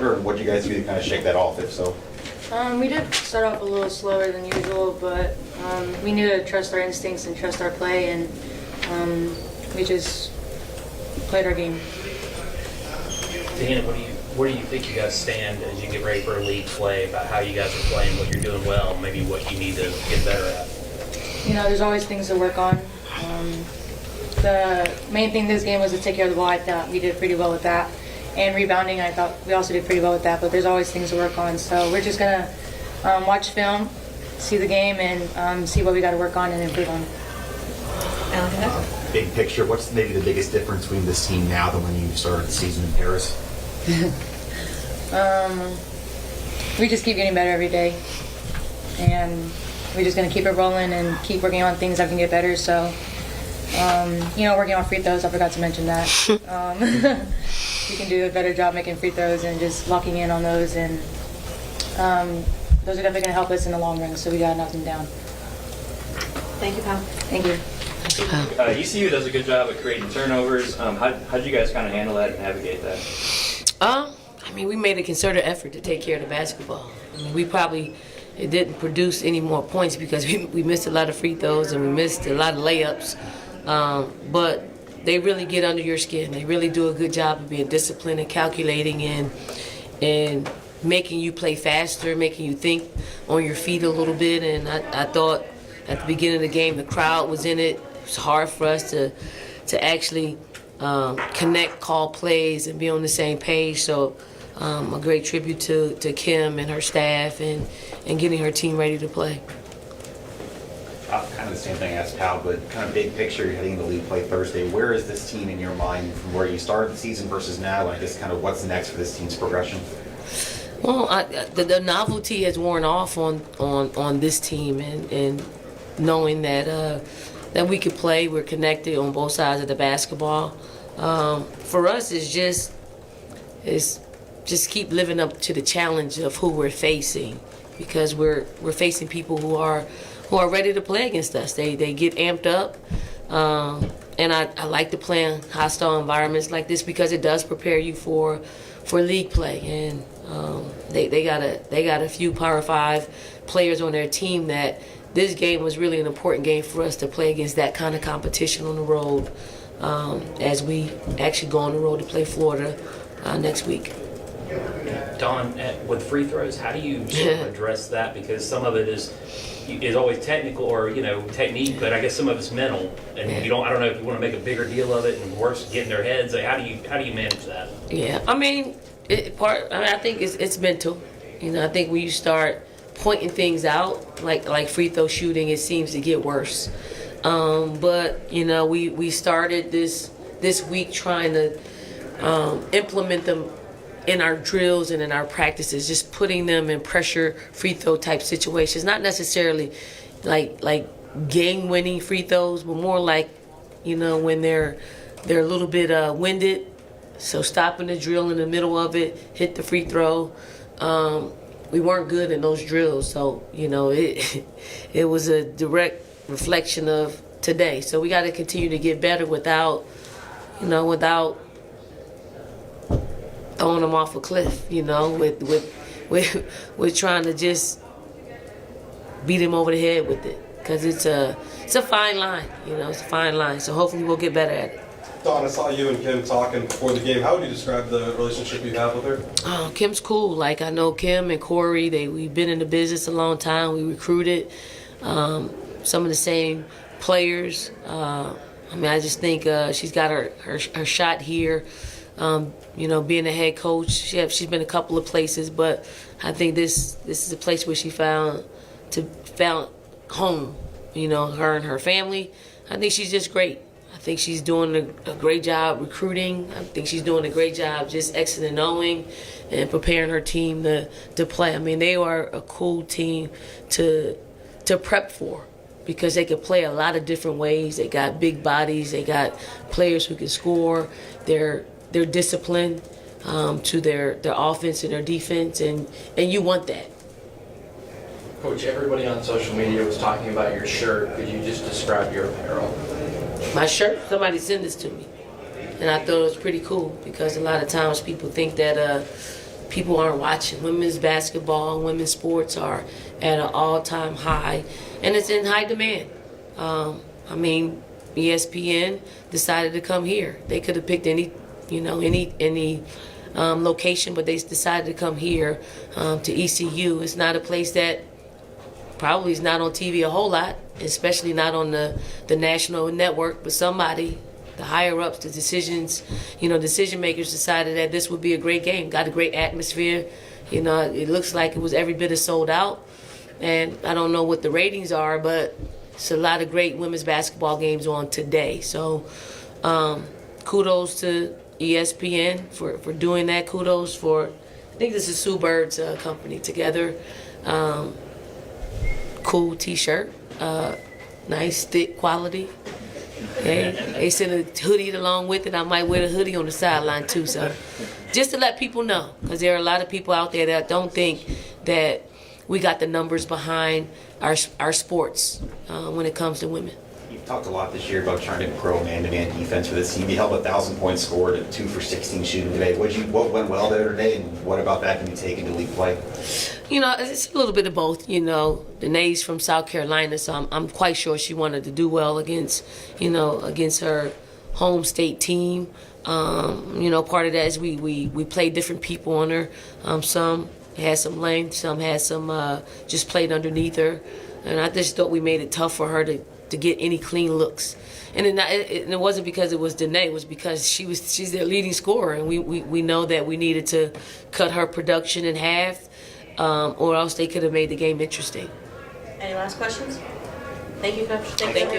quarter, and what did you guys do to kind of shake that off, if so? We did start off a little slower than usual, but we knew to trust our instincts and trust our play, and we just played our game. Dan, where do you think you guys stand as you get ready for a league play, about how you guys are playing, what you're doing well, maybe what you need to get better at? You know, there's always things to work on. The main thing this game was to take care of the ball. I thought we did pretty well with that. And rebounding, I thought we also did pretty well with that, but there's always things to work on. So we're just going to watch film, see the game, and see what we got to work on and improve on. Big picture, what's maybe the biggest difference between this team now than when you started the season in Paris? We just keep getting better every day. And we're just going to keep it rolling and keep working on things that can get better. So, you know, working on free throws, I forgot to mention that. We can do a better job making free throws and just locking in on those. And those are definitely going to help us in the long run. So we got to knock them down. Thank you, Pam. Thank you. ECU does a good job at creating turnovers. How'd you guys kind of handle that and navigate that? I mean, we made a concerted effort to take care of the basketball. I mean, we probably didn't produce any more points because we missed a lot of free throws and we missed a lot of layups. But they really get under your skin. They really do a good job of being disciplined and calculating and making you play faster, making you think on your feet a little bit. And I thought at the beginning of the game, the crowd was in it. It was hard for us to actually connect, call plays, and be on the same page. So a great tribute to Kim and her staff and getting her team ready to play. Kind of the same thing as Pal, but kind of big picture, you're heading into league play Thursday. Where is this team in your mind from where you started the season versus now? And I guess kind of what's next for this team's progression? Well, the novelty has worn off on this team, and knowing that we could play, we're connected on both sides of the basketball. For us, it's just keep living up to the challenge of who we're facing, because we're facing people who are ready to play against us. They get amped up, and I like to play in hostile environments like this because it does prepare you for league play. And they got a few Power 5 players on their team that this game was really an important game for us to play against that kind of competition on the road as we actually go on the road to play Florida next week. Dawn, with free throws, how do you sort of address that? Because some of it is always technical or technique, but I guess some of it's mental, and I don't know if you want to make a bigger deal of it and worse, get in their heads. Like, how do you manage that? Yeah, I mean, I think it's mental. I think when you start pointing things out, like free throw shooting, it seems to get worse. But we started this week trying to implement them in our drills and in our practices, just putting them in pressure free throw type situations, not necessarily like game winning free throws, but more like when they're a little bit winded, so stopping the drill in the middle of it, hit the free throw. We weren't good in those drills, so it was a direct reflection of today. So we got to continue to get better without throwing them off a cliff, with trying to just beat him over the head with it, because it's a fine line, it's a fine line. So hopefully we'll get better at it. Dawn, I saw you and Kim talking before the game. How would you describe the relationship you have with her? Oh, Kim's cool. Like, I know Kim and Corey, we've been in the business a long time. We recruited some of the same players. I just think she's got her shot here. Being a head coach, she's been a couple of places, but I think this is a place where she found home. Her and her family. I think she's just great. I think she's doing a great job recruiting. I think she's doing a great job just Xing and O'ing and preparing her team to play. I mean, they are a cool team to prep for, because they can play a lot of different ways. They got big bodies. They got players who can score. They're disciplined to their offense and their defense, and you want that. Coach, everybody on social media was talking about your shirt. Could you just describe your apparel? My shirt? Somebody sent this to me, and I thought it was pretty cool, because a lot of times people think that people aren't watching. Women's basketball and women's sports are at an all-time high, and it's in high demand. I mean, ESPN decided to come here. They could have picked any location, but they decided to come here to ECU. It's not a place that probably is not on TV a whole lot, especially not on the national network, but somebody, the higher ups, the decision makers decided that this would be a great game. Got a great atmosphere. It looks like it was every bit as sold out. And I don't know what the ratings are, but it's a lot of great women's basketball games on today. So kudos to ESPN for doing that. Kudos for, I think this is Sue Bird's company, Together. Cool t-shirt, nice thick quality. They sent a hoodie along with it. I might wear the hoodie on the sideline too. So just to let people know, because there are a lot of people out there that don't think that we got the numbers behind our sports when it comes to women. You've talked a lot this year about trying to grow man-to-man defense for this team. You held 1,000 points scored and 2 for 16 shooting today. What went well there today, and what about that can be taken to league play? It's a little bit of both. Danae's from South Carolina, so I'm quite sure she wanted to do well against her home state team. Part of that is we played different people on her. Some had some length, some had some just played underneath her, and I just thought we made it tough for her to get any clean looks. And it wasn't because it was Danae, it was because she's their leading scorer, and we know that we needed to cut her production in half, or else they could have made the game interesting. Any last questions? Thank you, Coach. Thank you.